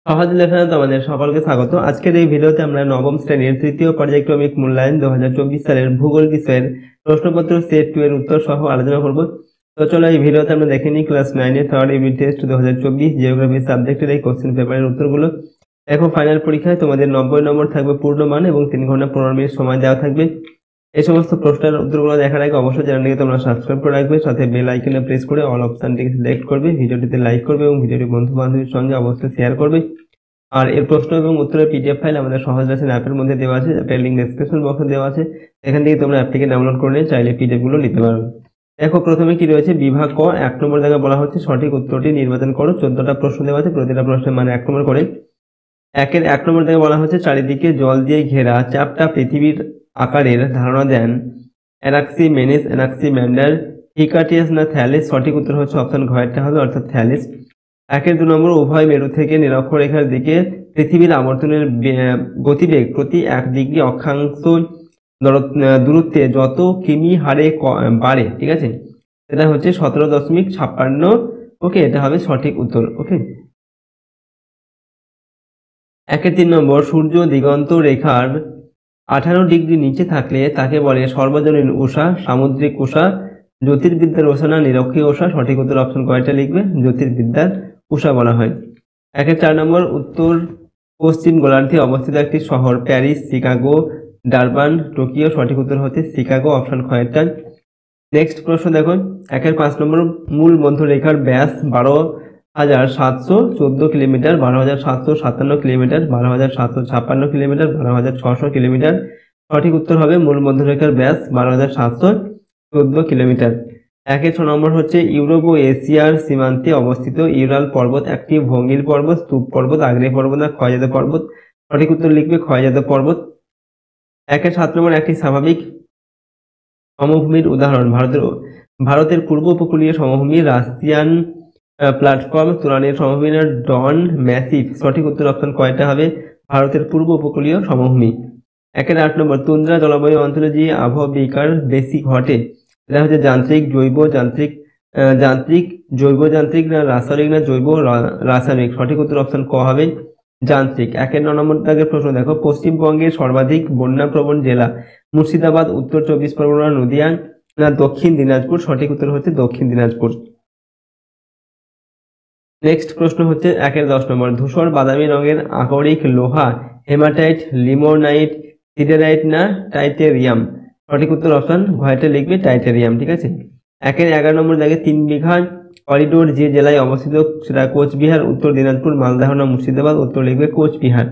সহজ লেখনে তোমাদের সকলকে স্বাগত। আজকের এই ভিডিওতে আমরা নবম শ্রেণীর তৃতীয় পর্যায়ক্রমিক মূল্যায়ন 2024 সালের ভূগোল বিষয়ের প্রশ্নপত্র সেট 2 এর উত্তর সহ আলোচনা করব। তো চলো এই ভিডিওতে আমরা দেখে নিই ক্লাস 9 এর থার্ড ইউনিট টেস্ট 2024 জিওগ্রাফি সাবজেক্টের এই কোশ্চেন পেপারের উত্তরগুলো। দেখো, ফাইনাল পরীক্ষায় তোমাদের 90 নম্বর থাকবে পূর্ণমান এবং 3 ঘন্টা 15 মিনিট সময় দেওয়া থাকবে। এই সমস্ত প্রশ্নের উত্তরগুলো দেখার আগে অবশ্যই চ্যানেলটিকে তোমরা সাবস্ক্রাইব করে রাখবে, সাথে বেল আইকনে প্রেস করে অল অপশনটিকে সিলেক্ট করবে, ভিডিওটিতে লাইক করবে এবং ভিডিওটি বন্ধু বান্ধবীর সঙ্গে অবশ্যই শেয়ার করবে। আর এর প্রশ্ন এবং উত্তরের পিডিএফ ফাইল আমাদের সহজ লেসন অ্যাপের মধ্যে দেওয়া আছে, যার লিংক ডেসক্রিপশন বক্সে দেওয়া আছে। এখান থেকে তোমরা অ্যাপটিকে ডাউনলোড করে নিয়ে চাইলে পিডিএফ গুলো নিতে পারো। দেখো, প্রথমে কি রয়েছে, বিভাগ ক 1 নম্বর জায়গায় বলা হচ্ছে সঠিক উত্তরটি নির্বাচন করো। 14টা প্রশ্ন দেওয়া আছে, প্রতিটা প্রশ্নের মানে 1 নম্বর করে। 1 নম্বর জায়গায় বলা হচ্ছে চারিদিকে জল দিয়ে ঘেরা চাপটা পৃথিবীর আকারের ধারণা দেন অ্যানাক্সিমেনিস, অ্যানাক্সিম্যান্ডার, হিকাটিয়াস না থ্যালিস। সঠিক উত্তর হচ্ছে অপশন ঘয়েরটা হবে, অর্থাৎ থ্যালিস। 2 নম্বর, উভয় মেরু থেকে নিরক্ষরেখার দিকে পৃথিবীর আবর্তনের গতিবেগ প্রতি 1 ডিগ্রি অক্ষাংশ দূরত্বে যত কিমি হারে বাড়ে, ঠিক আছে, এটা হচ্ছে 17.56। ওকে, এটা হবে সঠিক উত্তর। ওকে, 3 নম্বর, সূর্য দিগন্ত রেখার 18 ডিগ্রি নিচে থাকলে তাকে বলে সর্বজনীন উষা, সামুদ্রিক উষা, জ্যোতির্বিদ্যার উষা না নিরক্ষীয় উষা। সঠিক উত্তর অপশন কয়টা লিখবে, জ্যোতির্বিদ্যার উষা বলা হয়। 4 নম্বর, উত্তর পশ্চিম গোলার্ধে অবস্থিত একটি শহর প্যারিস, শিকাগো, ডারবান, টোকিও। সঠিক উত্তর হচ্ছে শিকাগো, অপশন খয়েরটা। নেক্সট প্রশ্ন দেখো, 5 নম্বর, মূল মধ্যরেখার ব্যাস 12,714 কিলোমিটার, 12,757 কিলোমিটার, 12,756 কিলোমিটার, 12,600 কিলোমিটার। সঠিক উত্তর হবে মূল মধ্যরেখার ব্যাস 12,714 কিলোমিটার। 6 নম্বর হচ্ছে ইউরোপ ও এশিয়ার সীমান্তে অবস্থিত ইউরাল পর্বত একটি ভঙ্গিল পর্বত, স্তূপ পর্বত, আগ্নেয় পর্বত না ক্ষয়জাত পর্বত। সঠিক উত্তর লিখবে ক্ষয়জাত পর্বত। 7 নম্বর, একটি স্বাভাবিক সমভূমির উদাহরণ ভারতের পূর্ব উপকূলীয় সমভূমি, রাশিয়ান প্ল্যাটফর্ম, তুরানের সমভূমি না ডন ম্যাসিভ। সঠিক উত্তর অপশন কয়টা হবে, ভারতের পূর্ব উপকূলীয় সমভূমি। 8 নম্বর, তুন্দ্রা জলবায়ু অঞ্চলে যে আবহাওয়া বিকার বেশি ঘটে এটা হচ্ছে যান্ত্রিক, জৈব যান্ত্রিক, জৈব যান্ত্রিক না রাসায়নিক না জৈব রাসায়নিক। সঠিক উত্তর অপশন ক হবে, যান্ত্রিক। 9 নম্বর দাগের প্রশ্ন দেখো, পশ্চিমবঙ্গের সর্বাধিক বন্যাপ্রবণ জেলা মুর্শিদাবাদ, উত্তর 24 পরগনা, নদিয়া না দক্ষিণ দিনাজপুর। সঠিক উত্তর হচ্ছে দক্ষিণ দিনাজপুর। নেক্সট প্রশ্ন হচ্ছে 10 নম্বর, ধূসর বাদামি রঙের আকরিক লোহা হেমাটাইট, লিমোনাইট, সিডারাইট না টাইটেরিয়াম। সঠিক উত্তর অপশন ঘয়টা লিখবে, টাইটেরিয়াম, ঠিক আছে। 11 নম্বর দাগে 3 বিঘা করিডোর যে জেলায় অবস্থিত সেটা কোচবিহার, উত্তর দিনাজপুর, মালদহ না মুর্শিদাবাদ। উত্তর লিখবে কোচবিহার।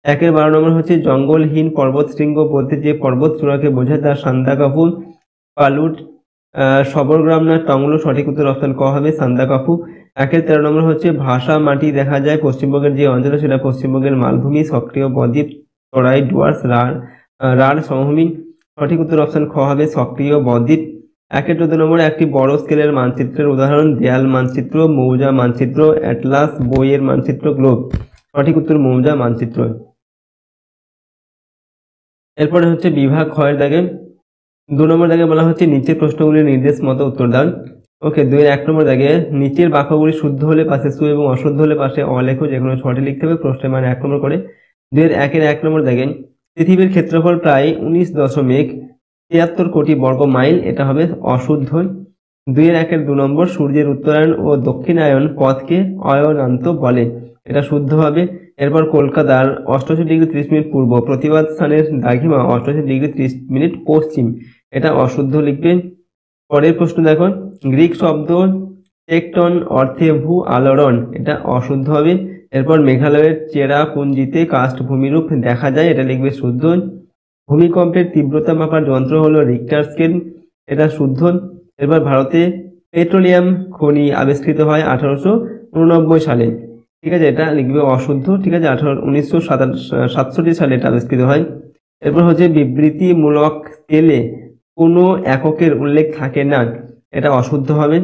12 নম্বর হচ্ছে জঙ্গলহীন পর্বত শৃঙ্গ বলতে যে পর্বত চূড়াকে বোঝায় তা সান্দাকফু, পালুট, সবরগ্রাম না টংলো। সঠিক উত্তর অপশন ক হবে, সান্দাকফু। 13 নম্বর হচ্ছে ভাষা মাটি দেখা যায় পশ্চিমবঙ্গের যে অঞ্চলে সেটা পশ্চিমবঙ্গের মালভূমি, সক্রিয় বদ্বীপ, তরাই, ডুয়ার্স, রাঢ় সমভূমি। সঠিক উত্তর অপশন খ হবে, সক্রিয় বদ্বীপ। 14 নম্বর, একটি বড় স্কেলের মানচিত্রের উদাহরণ দেয়াল মানচিত্র, মৌজা মানচিত্র, অ্যাটলাস, বইয়ের মানচিত্র, গ্লোব। সঠিক উত্তর মৌজা মানচিত্র। এরপরে হচ্ছে বিভাগ ক্ষয়ের দাগে 2 নম্বর দাগে বলা হচ্ছে নিচের প্রশ্নগুলির নির্দেশ মতো উত্তর দাও। ওকে, 1 নম্বর দাগে নিচের বাক্যগুলি শুদ্ধ হলে পাশে সু এবং অশুদ্ধ হলে পাশে অলেখ, যেগুলো 6টি লিখতে হবে। প্রশ্নের মানে 1 নম্বর করে। 1 নম্বর দাগে পৃথিবীর ক্ষেত্রফল প্রায় 19.73 কোটি বর্গ মাইল, এটা হবে অশুদ্ধ। 2 নম্বর, সূর্যের উত্তরায়ণ ও দক্ষিণায়ন পথকে অয়নান্ত বলে, এটা শুদ্ধ হবে। এরপর কলকাতার 88 ডিগ্রি 30 মিনিট পূর্ব, প্রতিবাদ স্থানের দ্রাঘিমা 88 ডিগ্রি 30 মিনিট পশ্চিম, এটা অশুদ্ধ লিখবে। পরের প্রশ্ন দেখো, গ্রিক শব্দ টেকটন অর্থে ভূ আলোড়ন, এটা অশুদ্ধ হবে। এরপর মেঘালয়ের চেরাপুঞ্জিতে কাস্ট ভূমিরূপ দেখা যায়, এটা লিখবে শুদ্ধ। ভূমিকম্পের তীব্রতা মাপার যন্ত্র হলো রিক্টার স্কেল, এটা শুদ্ধ। এরপর ভারতে পেট্রোলিয়াম খনি আবিষ্কৃত হয় 1889 সালে, ঠিক আছে, এটা লিখবে অশুদ্ধ, ঠিক আছে। 1967 সালে এটা আবিষ্কৃত হয়। এরপর হচ্ছে বিবৃতিমূলক স্কেলে কোনো এককের উল্লেখ থাকে না, এটা অশুদ্ধ হবে।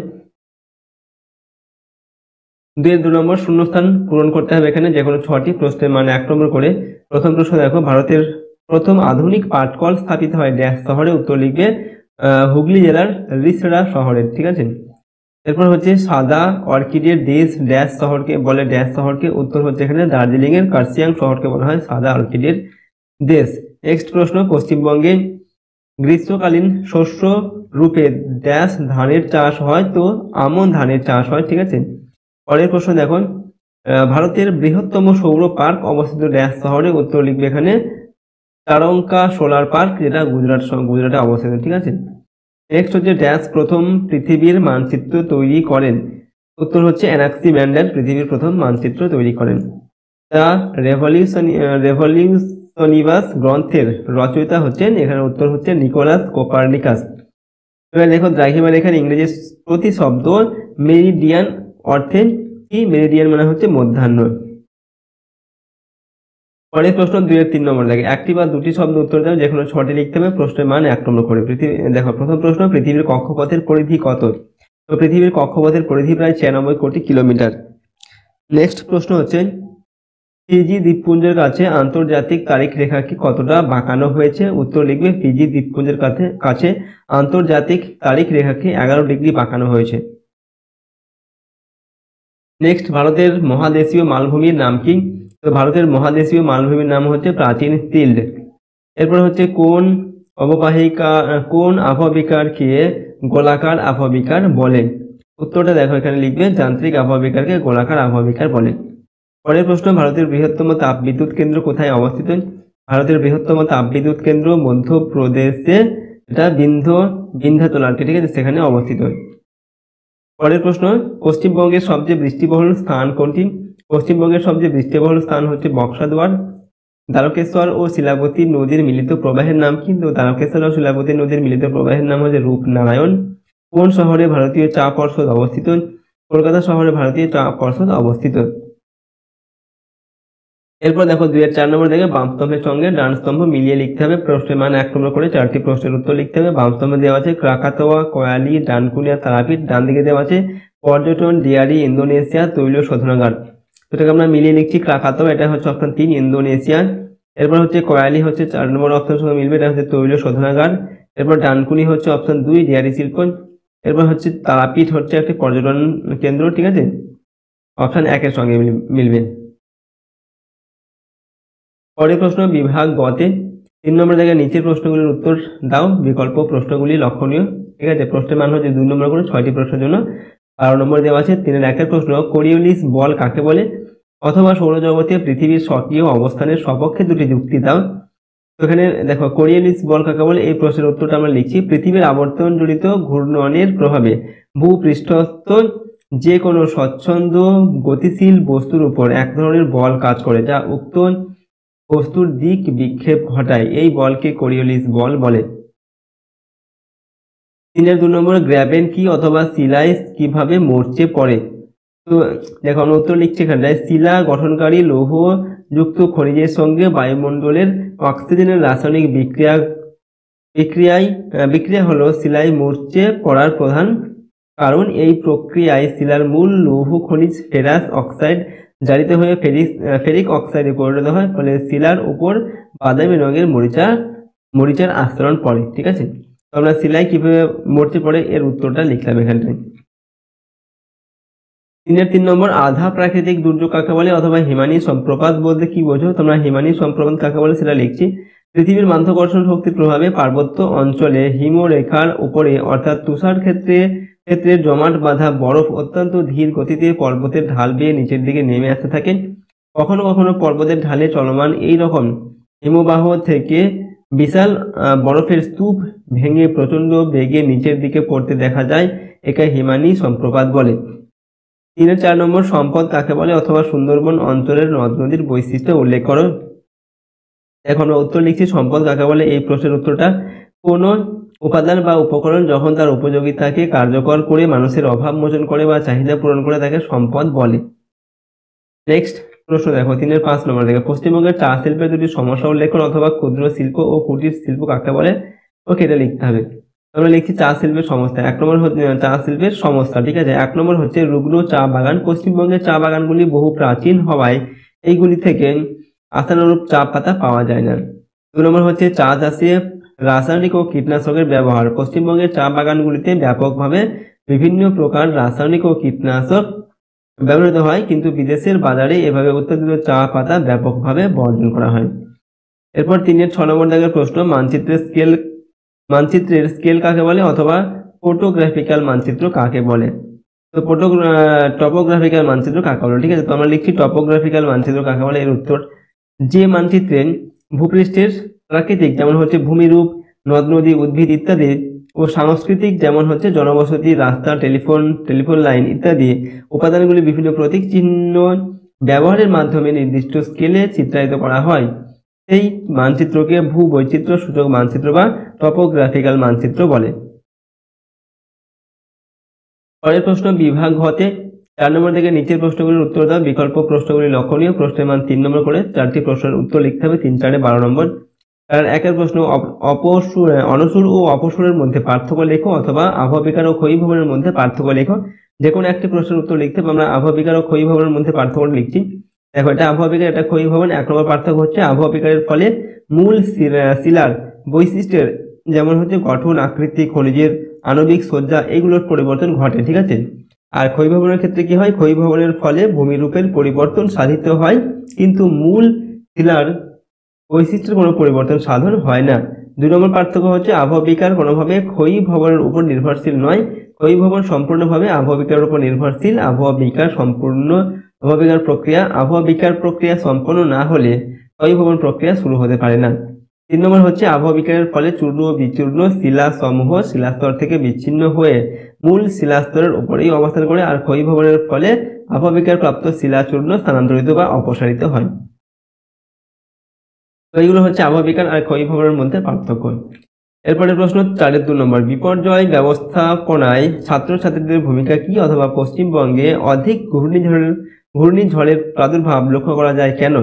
2 নম্বর, শূন্যস্থান পূরণ করতে হবে এখানে যে কোনো 6টি প্রশ্নের মানে 1 নম্বর করে। প্রথম প্রশ্ন দেখো, ভারতের প্রথম আধুনিক পাটকল স্থাপিত হয় ড্যাশ শহরে। উত্তর লিখবে হুগলি জেলার রিসড়া শহরে, ঠিক আছে। এরপর হচ্ছে সাদা অর্কিডের দেশ ড্যাশ শহরকে বলে ড্যাশ শহরকে, উত্তর হচ্ছে এখানে দার্জিলিং এর কার্শিয়াং শহরকে বলা হয় সাদা অর্কিডের দেশ। নেক্সট প্রশ্ন, পশ্চিমবঙ্গে গ্রীষ্মকালীন শস্য রূপে ড্যাশ ধানের চাষ হয়, তো আমন ধানের চাষ হয়, ঠিক আছে। পরের প্রশ্ন দেখুন, ভারতের বৃহত্তম সৌর পার্ক অবস্থিত ড্যাশ শহরে, উত্তর লিখবে এখানে তারঙ্কা সোলার পার্ক, যেটা গুজরাটে অবস্থিত, ঠিক আছে। নেক্সট হচ্ছে ড্যাশ প্রথম পৃথিবীর মানচিত্র তৈরি করেন, উত্তর হচ্ছে অ্যানাক্সিম্যান্ডার পৃথিবীর প্রথম মানচিত্র তৈরি করেন। দ্য রেভলিউশনিভাস গ্রন্থের রচয়িতা হচ্ছেন, এখানে উত্তর হচ্ছে নিকোলাস কোপার্নিকাস। এবার দেখো দ্রাঘিমার এখানে ইংরেজি প্রতিশব্দ মেরিডিয়ান অর্থে কি, মেরিডিয়ান মানে হচ্ছে মধ্যাহ্ন। পরের প্রশ্ন 2-3 নম্বর লাগে, একটি বা দুটি শব্দ উত্তর দাও, যে কোনো 6টি লিখতে হবে, প্রশ্নের মান 1 নম্বর করে। দেখো প্রথম প্রশ্ন, পৃথিবীর কক্ষপথের পরিধি কত? তো পৃথিবীর কক্ষপথের পরিধি প্রায় 96 কোটি কিলোমিটার। নেক্সট প্রশ্ন হচ্ছে, ফিজি দ্বীপপুঞ্জের কাছে আন্তর্জাতিক তারিখ রেখাকে কতটা বাঁকানো হয়েছে? উত্তর লিখবে ফিজি দ্বীপপুঞ্জের কাছে আন্তর্জাতিক তারিখ রেখাকে 11 ডিগ্রি বাঁকানো হয়েছে। নেক্সট, ভারতের মহাদেশীয় মালভূমির নাম কি? তো ভারতের মহাদেশীয় মালভূমির নাম হচ্ছে প্রাচীন সিল্ড। এরপর হচ্ছে কোন আবহবিকারকে গোলাকার আবহবিকার বলে? উত্তরটা দেখো এখানে লিখবে যান্ত্রিক আবহবিকারকে গোলাকার আবহবিকার বলে। পরের প্রশ্ন, ভারতের বৃহত্তম তাপবিদ্যুৎ কেন্দ্র কোথায় অবস্থিত? ভারতের বৃহত্তম তাপবিদ্যুৎ কেন্দ্র মধ্যপ্রদেশে, এটা বিন্ধ্যাচল, ঠিক আছে, সেখানে অবস্থিত। পরের প্রশ্ন, পশ্চিমবঙ্গের সবচেয়ে বৃষ্টিবহুল স্থান কোনটি? পশ্চিমবঙ্গের সবচেয়ে বৃষ্টিবহুল স্থান হচ্ছে বক্সাদুয়ার। দ্বারকেশ্বর ও শিলাবতী নদীর মিলিত প্রবাহের নাম কি? তো দ্বারকেশ্বর ও শিলাবতী নদীর মিলিত প্রবাহের নাম হচ্ছে রূপনারায়ণ। কোন শহরে ভারতীয় চা পর্ষদ অবস্থিত? কলকাতা শহরে ভারতীয় চা পর্ষদ অবস্থিত। এরপর দেখো 2-4 নম্বর দেখে বাম স্তম্ভের সঙ্গে ডান স্তম্ভ মিলিয়ে লিখতে হবে, প্রশ্নের মান 1 নম্বর করে 4টি প্রশ্নের উত্তর লিখতে হবে। বাম স্তম্ভে দেওয়া আছে ক্রাকাতোয়া, কয়ালি, ডানকুনি আর তারাপীঠ। ডান দিকে দেওয়া আছে পর্যটন, ডিয়ারি, ইন্দোনেশিয়া, তৈল শোধনাগার। এটাকে আমরা মিলিয়ে লিখছি, ক্রাকাতোয়া এটা হচ্ছে অপশন 3 ইন্দোনেশিয়া। এরপর হচ্ছে কয়ালি হচ্ছে 4 নম্বর অপশনের সঙ্গে মিলবে, এটা হচ্ছে তৈল শোধনাগার। এরপর ডানকুনি হচ্ছে অপশন 2 ডিয়ারি শিল্প। এরপর হচ্ছে তারাপীঠ হচ্ছে একটি পর্যটন কেন্দ্র, ঠিক আছে, অপশন 1 এর সঙ্গে মিলবে। পরের প্রশ্ন, বিভাগ গতে 3 নম্বর জায়গায় নিচের প্রশ্নগুলির উত্তর দাও, বিকল্প প্রশ্নগুলি লক্ষণীয়, ঠিক আছে। প্রশ্নের মান হচ্ছে 2 নম্বর করে 6টি প্রশ্নের জন্য 12 নম্বর দেওয়া আছে। 3-1 প্রশ্ন, কোরিওলিস বল কাকে বলে? অথবা সৌরজগতে পৃথিবীর সক্রিয় অবস্থানের সপক্ষে দুটি যুক্তি দাও। তো এখানে দেখো কোরিওলিস বল কাকে বলে, এই প্রশ্নের উত্তরটা আমরা লিখছি, পৃথিবীর আবর্তন জড়িত ঘূর্ণনের প্রভাবে ভূপৃষ্ঠস্থ যে কোনো স্বচ্ছন্দ গতিশীল বস্তুর উপর এক ধরনের বল কাজ করে, যা উক্ত বস্তুর দিক বিক্ষেপ ঘটায়, এই বলকে কোরিওলিস বল বলে। 3-2 নম্বর, গ্র্যাবেন কি অথবা শিলায় কিভাবে মরচে পড়ে? তো দেখো আমরা উত্তর লিখছি এখানে, শিলা গঠনকারী লৌহ যুক্ত খনিজের সঙ্গে বায়ুমণ্ডলের অক্সিজেনের রাসায়নিক বিক্রিয়া হলো শিলায় মরচে পড়ার প্রধান কারণ। এই প্রক্রিয়ায় শিলার মূল লৌহ খনিজ ফেরাস অক্সাইড জারিত হয়ে ফেরিক অক্সাইডে পরিণত হয়, ফলে শিলার উপর বাদামি রঙের মরিচার আস্তরণ পড়ে, ঠিক আছে। তো আমরা শিলায় কিভাবে মরচে পড়ে এর উত্তরটা লিখলাম এখানটায়। 3 নম্বর, আধা প্রাকৃতিক দুর্যোগ কাকে বলে অথবা হিমানী সম্প্রপাত বলতে কি বোঝো? তোমরা হিমানী সম্প্রপাত কাকে বলে সেটা লিখছি, পৃথিবীর মাধ্যাকর্ষণ শক্তির প্রভাবে পার্বত্য অঞ্চলে হিমরেখার উপরে অর্থাৎ তুষার ক্ষেত্রে জমাট বাঁধা বরফ অত্যন্ত ধীর গতিতে পর্বতের ঢাল বেয়ে নিচের দিকে নেমে আসতে থাকে। কখনো কখনো পর্বতের ঢালে চলমান এই রকম হিমবাহ থেকে বিশাল বরফের স্তূপ ভেঙে প্রচন্ড বেগে নিচের দিকে পড়তে দেখা যায়, একে হিমানী সম্প্রপাত বলে। 3-4 নম্বর, সম্পদ কাকে বলে অথবা সুন্দরবন অঞ্চলের নদ নদীর বৈশিষ্ট্য উল্লেখ করো। এখন আমরা উত্তর লিখছি, সম্পদ কাকে বলে এই প্রশ্নের উত্তরটা কোন উপাদান বা উপকরণ যখন তার উপযোগিতাকে কার্যকর করে মানুষের অভাব মোচন করে বা চাহিদা পূরণ করে তাকে সম্পদ বলে। নেক্সট প্রশ্ন দেখো 3-5 নম্বর থেকে, পশ্চিমবঙ্গের চা শিল্পের দুটি সমস্যা উল্লেখ করো অথবা ক্ষুদ্র শিল্প ও কুটির শিল্প কাকে বলে, ওকে এটা লিখতে হবে। আমরা লিখছি চা শিল্পের সমস্যা। 1 নম্বর হচ্ছে চা শিল্পের সমস্যা, ঠিক আছে। 1 নম্বর হচ্ছে রুগ্ন চা বাগান। পশ্চিমবঙ্গের চা বাগানগুলি বহু প্রাচীন হওয়ায় এইগুলি থেকে আশানুরূপ চা পাতা পাওয়া যায় না। 2 নম্বর হচ্ছে চা চাষে রাসায়নিক ও কীটনাশকের ব্যবহার। পশ্চিমবঙ্গের চা বাগানগুলিতে ব্যাপকভাবে বিভিন্ন প্রকার রাসায়নিক ও কীটনাশক ব্যবহৃত হয়, কিন্তু বিদেশের বাজারে এভাবে উৎপাদিত চা পাতা ব্যাপকভাবে বর্জন করা হয়। এরপর 3-এর 6 নম্বর দাগের প্রশ্ন, মানচিত্রের স্কেল কাকে বলে অথবা ফটোগ্রাফিক্যাল মানচিত্র কাকে বলে? তো টপোগ্রাফিক্যাল মানচিত্র কাকে বলে? ঠিক আছে, তো আমরা লিখছি টপোগ্রাফিক্যাল মানচিত্র কাকে বলে। এর উত্তর, যে মানচিত্রে ভূপৃষ্ঠের প্রাকৃতিক যেমন হচ্ছে ভূমিরূপ, নদ নদী, উদ্ভিদ ইত্যাদি ও সাংস্কৃতিক যেমন হচ্ছে জনবসতি, রাস্তা, টেলিফোন লাইন ইত্যাদি উপাদানগুলি বিভিন্ন প্রতীক চিহ্ন ব্যবহারের মাধ্যমে নির্দিষ্ট স্কেলে চিত্রায়িত করা হয়, সেই মানচিত্রকে ভূবৈচিত্র্য সূচক মানচিত্র বা টপোগ্রাফিক্যাল মানচিত্র বলে। পরের প্রশ্ন, বিভাগ হতে 4 নম্বর থেকে নিচের প্রশ্নগুলির উত্তর দাও। বিকল্প প্রশ্নগুলি লক্ষণীয়। প্রশ্নের মান 3 নম্বর করে 4টি প্রশ্নের উত্তর লিখতে হবে। 3-4 12 নম্বর। কারণ 1-এর প্রশ্ন, অনসুর ও অপসুরের মধ্যে পার্থক্য লেখো অথবা আবহবিকার ও ক্ষয়ীভবনের মধ্যে পার্থক্য লেখো। যে কোনো একটি প্রশ্নের উত্তর লিখতে হবে। আমরা আবহবিকার ও ক্ষয়ীভবনের মধ্যে পার্থক্য লিখছি। দেখো, এটা আবহবিকার, এটা ক্ষয়ীভবন। 1 নম্বর পার্থক্য হচ্ছে আবহবিকারের ফলে মূল শিলার বৈশিষ্ট্যের যেমন হচ্ছে গঠন, আকৃতি, খনিজের আণবিক সজ্জা এগুলোর পরিবর্তন ঘটে। ঠিক আছে, আর ক্ষয়ীভবনের ক্ষেত্রে কি হয়? ক্ষয়ীভবনের ফলে ভূমিরূপের পরিবর্তন সাধিত হয়, কিন্তু মূল শিলার বৈশিষ্ট্যের কোনো পরিবর্তন সাধন হয় না। 2 নম্বর পার্থক্য হচ্ছে আবহবিকার কোনোভাবে ক্ষয়ীভবনের উপর নির্ভরশীল নয়, ক্ষয়ীভবন সম্পূর্ণভাবে আবহবিকার উপর নির্ভরশীল। আবহবিকার প্রক্রিয়া সম্পন্ন না হলে ক্ষয়ীভবন প্রক্রিয়া শুরু হতে পারে না। 3 নম্বর হচ্ছে আবহবিকারের ফলে চূর্ণ ও বিচূর্ণ শিলা সমূহ শিলাস্তর থেকে বিচ্ছিন্ন হয়ে মূল শিলাস্তরের উপরেই অবস্থান করে, আর ক্ষয়ীভবনের ফলে আবহবিকার প্রাপ্ত শিলাচূর্ণ স্থানান্তরিত বা অপসারিত হয়। তো এইগুলো হচ্ছে আবহবিকার আর ক্ষয়ীভবনের মধ্যে পার্থক্য। এরপরে প্রশ্ন 4-এর 2 নম্বর, বিপর্যয় ব্যবস্থাপনায় ছাত্রছাত্রীদের ভূমিকা কি অথবা পশ্চিমবঙ্গে অধিক ঘূর্ণিঝড়ের প্রাদুর্ভাব লক্ষ্য করা যায় কেন?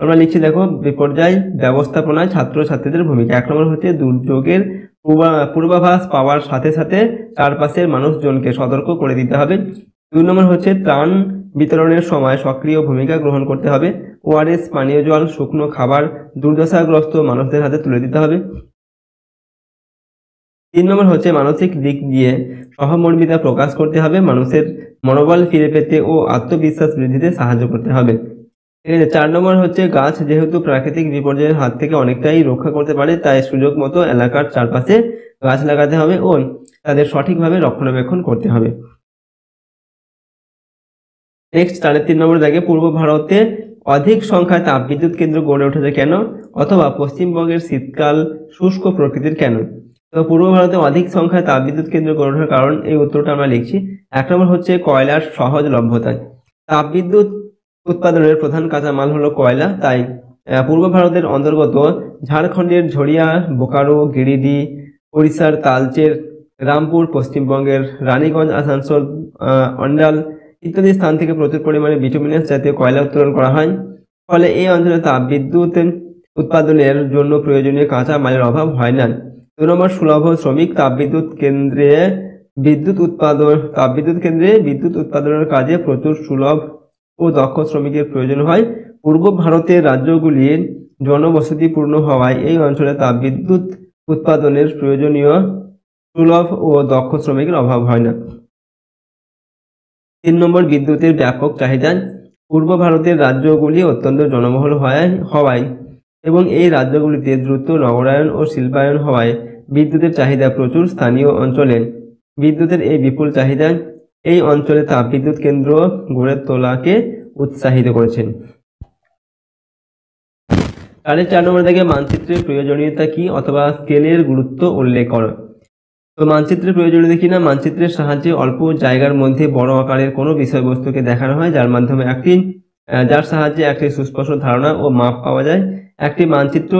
আমরা লিখছি, দেখো, বিপর্যয় ব্যবস্থাপনায় ছাত্রছাত্রীদের ভূমিকা। 1 নম্বর হচ্ছে দুর্যোগের পূর্বাভাস পাওয়ার সাথে সাথে চারপাশের মানুষজনকে সতর্ক করে দিতে হবে। 2 নম্বর হচ্ছে ত্রাণ বিতরণের সময় সক্রিয় ভূমিকা গ্রহণ করতে হবে। ওআরএস, পানীয় জল, শুকনো খাবার দুর্দশাগ্রস্ত মানুষদের হাতে তুলে দিতে হবে। 3 নম্বর হচ্ছে মানসিক দিক দিয়ে সহমর্মিতা প্রকাশ করতে হবে, মানুষের মনোবল ফিরে পেতে ও আত্মবিশ্বাস বৃদ্ধিতে সাহায্য করতে হবে। ঠিক আছে, 4 নম্বর হচ্ছে গাছ যেহেতু প্রাকৃতিক বিপর্যয়ের হাত থেকে অনেকটাই রক্ষা করতে পারে, তাই সুযোগ মতো এলাকার চারপাশে গাছ লাগাতে হবে ও তাদের সঠিকভাবে রক্ষণাবেক্ষণ করতে হবে। নেক্সট 3 নম্বর দাগে, পূর্ব ভারতে অধিক সংখ্যায় তাপবিদ্যুৎ কেন্দ্র গড়ে উঠেছে কেন অথবা পশ্চিমবঙ্গের শীতকাল শুষ্ক প্রকৃতির কেন? তো পূর্ব ভারতে অধিক সংখ্যায় তাপবিদ্যুৎ কেন্দ্র গড়ে ওঠার কারণ, এই উত্তরটা আমরা লিখছি। 1 নম্বর হচ্ছে কয়লার সহজলভ্যতা। তাপবিদ্যুৎ উৎপাদনের প্রধান কাঁচামাল হলো কয়লা, তাই পূর্ব ভারতের অন্তর্গত ঝাড়খণ্ডের ঝরিয়া, বোকারো, গিরিডি, ওড়িশার তালচের, রামপুর, পশ্চিমবঙ্গের রানীগঞ্জ, আসানসোল, অন্ডাল ইত্যাদি স্থান থেকে প্রচুর পরিমাণে বিটুমিনাস জাতীয় কয়লা উত্তোলন করা হয়। ফলে এই অঞ্চলে তাপবিদ্যুৎ উৎপাদনের জন্য প্রয়োজনীয় কাঁচা মালের অভাব হয় না। 2 নম্বর, সুলভ শ্রমিক। তাপবিদ্যুৎ কেন্দ্রে বিদ্যুৎ উৎপাদনের কাজে প্রচুর সুলভ ও দক্ষ শ্রমিকের প্রয়োজন হয়। পূর্ব ভারতের রাজ্যগুলির জনবসতিপূর্ণ হওয়ায় এই অঞ্চলে তাপবিদ্যুৎ উৎপাদনের প্রয়োজনীয় সুলভ ও দক্ষ শ্রমিকের অভাব হয় না। 3 নম্বর, বিদ্যুতের ব্যাপক চাহিদা। পূর্ব ভারতের রাজ্যগুলি অত্যন্ত জনবহুল হওয়ায় এবং এই রাজ্যগুলিতে দ্রুত নগরায়ন ও শিল্পায়ন হওয়ায় বিদ্যুতের চাহিদা প্রচুর। স্থানীয় অঞ্চলে বিদ্যুতের এই বিপুল চাহিদা এই অঞ্চলে তাপবিদ্যুৎ কেন্দ্র গড়ে তোলাকে উৎসাহিত করেছে। 4 নম্বর থেকে মানচিত্রের প্রয়োজনীয়তা কি অথবা স্কেলের গুরুত্ব উল্লেখ করো। তো মানচিত্রের প্রয়োজনীয়তা কি না, মানচিত্রের সাহায্যে অল্প জায়গার মধ্যে বড় আকারের কোনো বিষয়বস্তুকে দেখানো হয়, যার সাহায্যে একটি সুস্পষ্ট ধারণা ও মাপ পাওয়া যায়। একটি মানচিত্র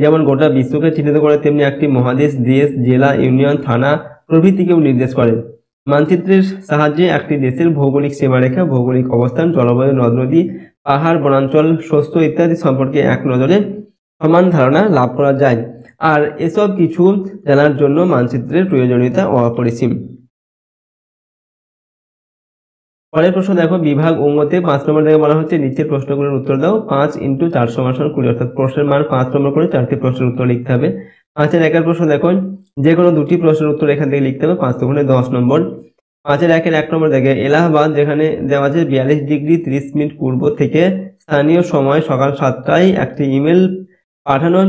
যেমন গোটা বিশ্বকে চিহ্নিত করে, তেমনি একটি মহাদেশ, দেশ, জেলা, ইউনিয়ন, থানা প্রভৃতিকেও নির্দেশ করে। মানচিত্রের সাহায্যে একটি দেশের ভৌগোলিক সীমারেখা, ভৌগোলিক অবস্থান, জলবায়ু, নদ নদী, পাহাড়, বনাঞ্চল, শস্য ইত্যাদি সম্পর্কে এক নজরে সমান ধারণা লাভ করা যায়। আর এসব কিছু জানার জন্য মানচিত্রের প্রয়োজনীয়তা অপরিসীম। পরের প্রশ্ন দেখো, বিভাগ অঙ্গতে 5 নম্বর থেকে বলা হচ্ছে নিচের প্রশ্নগুলোর উত্তর দাও। 5 × 4 = 20, অর্থাৎ প্রশ্নের মান 5 নম্বর করে 4টি প্রশ্নের উত্তর লিখতে হবে। 5-এর 1 প্রশ্ন দেখো, যে কোনো 2টি প্রশ্নের উত্তর এখান থেকে লিখতে হবে, 5 × 10 নম্বর। 5-1 নম্বর দেখে এলাহাবাদ যেখানে দেওয়া আছে 42°30' পূর্ব থেকে স্থানীয় সময় সকাল 7টায় একটি ইমেল পাঠানো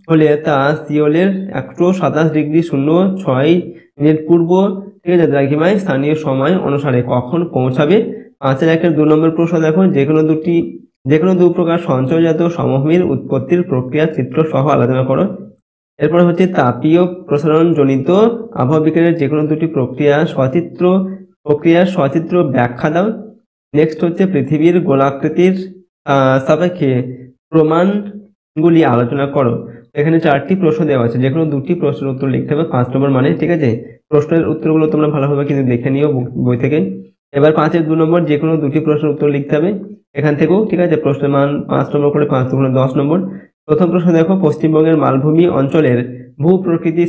হলে তা সিওলের 127°06' পূর্ব ঠিক আছে দ্রাঘিমায় স্থানীয় সময় অনুসারে কখন পৌঁছাবে। 5-1 2 নম্বর প্রশ্ন দেখো, যেকোনো দু প্রকার সঞ্চয়জাত সমভূমির উৎপত্তির প্রক্রিয়া চিত্র সহ আলোচনা করো। এরপর হচ্ছে তাপীয় প্রসারণ জনিত আবহাওয়া বিজ্ঞানের যেকোনো দুটি প্রক্রিয়ার সচিত্র ব্যাখ্যা দাও। নেক্সট হচ্ছে পৃথিবীর গোলাকৃতির সাপেক্ষে প্রমাণগুলি আলোচনা করো। এখানে 4টি প্রশ্ন দেওয়া আছে, যেকোনো দুটি প্রশ্নের উত্তর লিখতে হবে 5 নম্বর মানে, ঠিক আছে। প্রশ্নের উত্তরগুলো তোমরা ভালোভাবে কিন্তু দেখে নিও বই থেকে। এবার 5-এর 2 নম্বর যেকোনো দুটি প্রশ্নের উত্তর লিখতে হবে এখান থেকেও, ঠিক আছে। প্রশ্নের মান 5 নম্বর করে, 5 × 10 নম্বর। প্রথম প্রশ্ন দেখো, পশ্চিমবঙ্গের মালভূমি অঞ্চলের ভূ প্রকৃতি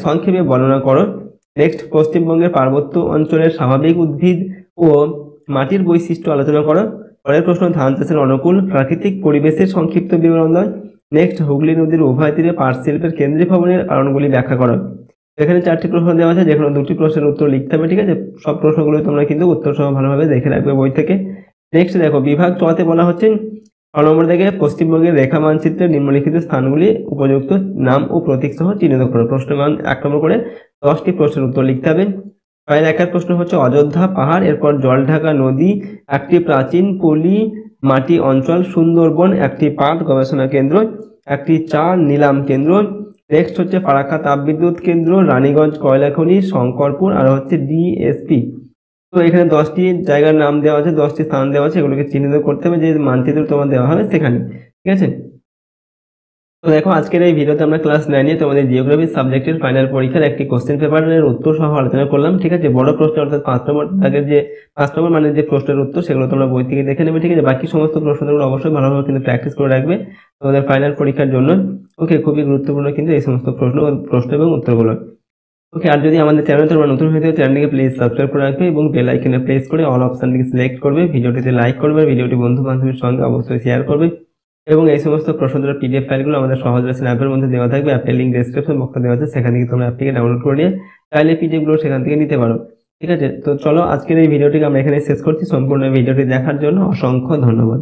সংক্ষেপে বর্ণনা করো। নেক্সট, পশ্চিমবঙ্গের পার্বত্য অঞ্চলের স্বাভাবিক উদ্ভিদ ও মাটির বৈশিষ্ট্য আলোচনা করো। পরের প্রশ্ন, ধান চাষের অনুকূল প্রাকৃতিক পরিবেশের সংক্ষিপ্ত বিবরণ দাও। নেক্সট, হুগলি নদীর উভয় তীরে পাট শিল্পের কেন্দ্রীভবনের কারণগুলি ব্যাখ্যা করো। এখানে 4টি প্রশ্ন দেওয়া আছে, যেকোনো দুটি প্রশ্নের উত্তর লিখতে হবে, ঠিক আছে। সব প্রশ্নগুলো তোমরা কিন্তু উত্তর সহ ভালোভাবে দেখে রাখবে বই থেকে। নেক্সট দেখো, বিভাগ 4তে বলা হচ্ছে 6 নম্বর থেকে পশ্চিমবঙ্গের রেখা মানচিত্রের নিম্নলিখিত স্থানগুলি উপযুক্ত নাম ও প্রতীক সহ চিহ্নিত করো। প্রশ্নের মান 1 নম্বর করে 10টি প্রশ্নের উত্তর লিখতে হবে। 1 প্রশ্ন হচ্ছে অযোধ্যা পাহাড়, এরপর জলঢাকা নদী, একটি প্রাচীন পলি মাটি অঞ্চল, সুন্দরবন, একটি পাট গবেষণা কেন্দ্র, একটি চা নিলাম কেন্দ্র। নেক্সট হচ্ছে ফারাক্কা তাপবিদ্যুৎ কেন্দ্র, রানীগঞ্জ কয়লা খনি, শঙ্করপুর, আর হচ্ছে ডিএসপি। তো এখানে 10টি জায়গার নাম দেওয়া আছে, 10টি স্থান দেওয়া আছে, এগুলোকে চিহ্নিত করতে হবে যে মানচিত্র তোমার দেওয়া হবে সেখানে, ঠিক আছে। তো দেখো, আজকের এই ভিডিওতে আমরা ক্লাস 9-এ তোমাদের জিওগ্রাফি সাবজেক্টের ফাইনাল পরীক্ষার একটি কোশ্চেন পেপারের উত্তর সহ আলোচনা করলাম, ঠিক আছে। বড় প্রশ্ন অর্থাৎ 5 নম্বর দাগের যে 5 নম্বর মানে যে প্রশ্নের উত্তর সেগুলো তোমরা বই থেকে দেখে নেবে, ঠিক আছে। বাকি সমস্ত প্রশ্নগুলো অবশ্যই ভালোভাবে কিন্তু প্র্যাকটিস করে রাখবে তোমাদের ফাইনাল পরীক্ষার জন্য। ওকে, খুবই গুরুত্বপূর্ণ কিন্তু এই সমস্ত প্রশ্ন এবং উত্তরগুলো। ওকে, আর যদি আমাদের চ্যানেল তোমরা নতুন হয়ে থাকো চ্যানেলটিকে প্লিজ সাবস্ক্রাইব করে রাখবে এবং বেল আইকনে প্রেস করে অল অপশনটিকে সিলেক্ট করবে। ভিডিওটিতে লাইক করবে, ভিডিওটি বন্ধু বান্ধবের সঙ্গে অবশ্যই শেয়ার করবে এবং এই সমস্ত প্রশ্নের পিডিএফ ফাইলগুলো আমাদের সহজ লেসন অ্যাপের মধ্যে দেওয়া থাকবে। অ্যাপের লিঙ্ক ডেসক্রিপশন বক্সে দেওয়া আছে, সেখান থেকে তোমরা অ্যাপটিকে ডাউনলোড করে নিয়ে চাইলে পিডিএফগুলো সেখান থেকে নিতে পারো, ঠিক আছে। তো চলো, আজকের এই ভিডিওটিকে আমরা এখানে শেষ করছি। সম্পূর্ণ ভিডিওটি দেখার জন্য অসংখ্য ধন্যবাদ।